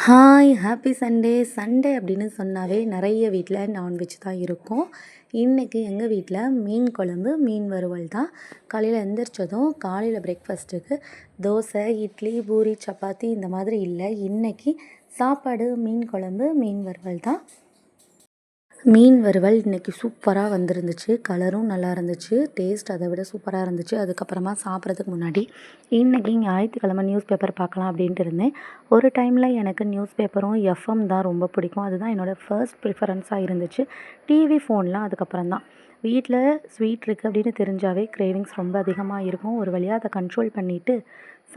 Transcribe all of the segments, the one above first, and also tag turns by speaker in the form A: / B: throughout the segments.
A: Hi happy Sunday. Sunday அப்படின்னு சொன்னாவே நிறைய வீட்டில் நான்வெஜ் தான் இருக்கும். இன்றைக்கி எங்கள் வீட்டில் மீன் குழம்பு, மீன் வறுவல் தான். காலையில் எந்திரிச்சதும் காலையில் பிரேக்ஃபாஸ்ட்டுக்கு தோசை, இட்லி, பூரி, சப்பாத்தி இந்த மாதிரி இல்லை. இன்றைக்கி சாப்பாடு மீன் குழம்பு, மீன் வறுவல் தான். மீன் வறுவல் இன்றைக்கி சூப்பராக வந்திருந்துச்சு. கலரும் நல்லா இருந்துச்சு. டேஸ்ட் அதை விட சூப்பராக இருந்துச்சு. அதுக்கப்புறமா சாப்பிட்றதுக்கு முன்னாடி இன்றைக்கி ஞாயிற்றுக்கிழமை நியூஸ் பேப்பர் பார்க்கலாம் அப்படின்ட்டு இருந்தேன். ஒரு டைமில் எனக்கு நியூஸ் பேப்பரும் எஃப்எம் தான் ரொம்ப பிடிக்கும். அதுதான் என்னோடய ஃபர்ஸ்ட் ப்ரிஃபரன்ஸாக இருந்துச்சு. டிவி, ஃபோன்லாம் அதுக்கப்புறம் தான். வீட்டில் ஸ்வீட் இருக்குது அப்படின்னு தெரிஞ்சாவே கிரேவிங்ஸ் ரொம்ப அதிகமாக இருக்கும். ஒரு வழியாக அதை கண்ட்ரோல் பண்ணிவிட்டு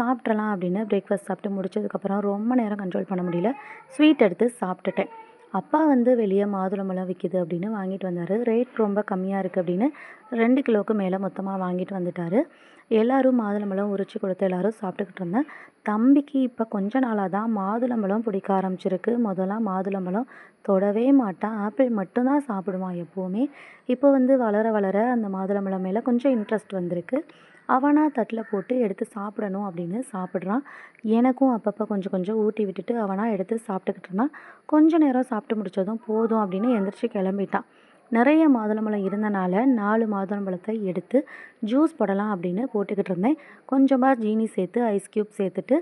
A: சாப்பிட்றலாம் அப்படின்னு பிரேக்ஃபாஸ்ட் சாப்பிட்டு முடிச்சதுக்கப்புறம் ரொம்ப நேரம் கண்ட்ரோல் பண்ண முடியல. ஸ்வீட் எடுத்து சாப்பிட்டுட்டேன். அப்பா வந்து வெளியே மாதுளம்பழம் விற்கிது அப்படின்னு வாங்கிட்டு வந்தார். ரேட் ரொம்ப கம்மியாக இருக்குது அப்படின்னு 2 கிலோவுக்கு மேலே மொத்தமாக வாங்கிட்டு வந்துட்டார். எல்லோரும் மாதுளம்பழம் உரித்து கொடுத்து எல்லோரும் சாப்பிட்டுக்கிட்டு இருந்தேன். தம்பிக்கு இப்போ கொஞ்ச நாளாக தான் மாதுளம்பழம் பிடிக்க ஆரம்பிச்சிருக்கு. முதல்லாம் மாதுளம்பழம் தொடவே மாட்டான். ஆப்பிள் மட்டும்தான் சாப்பிடுவான் எப்போவுமே. இப்போ வந்து வளர வளர அந்த மாதுளம்பழம் மேலே கொஞ்சம் இன்ட்ரெஸ்ட் வந்திருக்கு. அவனாக தட்டில் போட்டு எடுத்து சாப்பிடணும் அப்படின்னு சாப்பிட்றான். எனக்கும் அப்பப்போ கொஞ்சம் கொஞ்சம் ஊட்டி விட்டுட்டு அவனாக எடுத்து சாப்பிட்டுக்கிட்டு இருந்தான். கொஞ்ச நேரம் சாப்பிட்டு முடித்ததும் போதும் அப்படின்னு எந்திரிச்சு கிளம்பிட்டான். நிறைய மாதுளம்பழம் இருந்தனால 4 மாதுளம்பழத்தை எடுத்து ஜூஸ் போடலாம் அப்படின்னு போட்டுக்கிட்டு இருந்தேன். கொஞ்சமாக ஜீனி சேர்த்து ஐஸ் க்யூப் சேர்த்துட்டு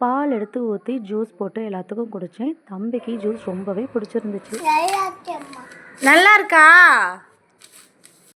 A: பால் எடுத்து ஊற்றி ஜூஸ் போட்டு எல்லாத்துக்கும் குடித்தேன். தம்பிக்கு ஜூஸ் ரொம்பவே பிடிச்சிருந்துச்சு.
B: நல்லா இருக்கா?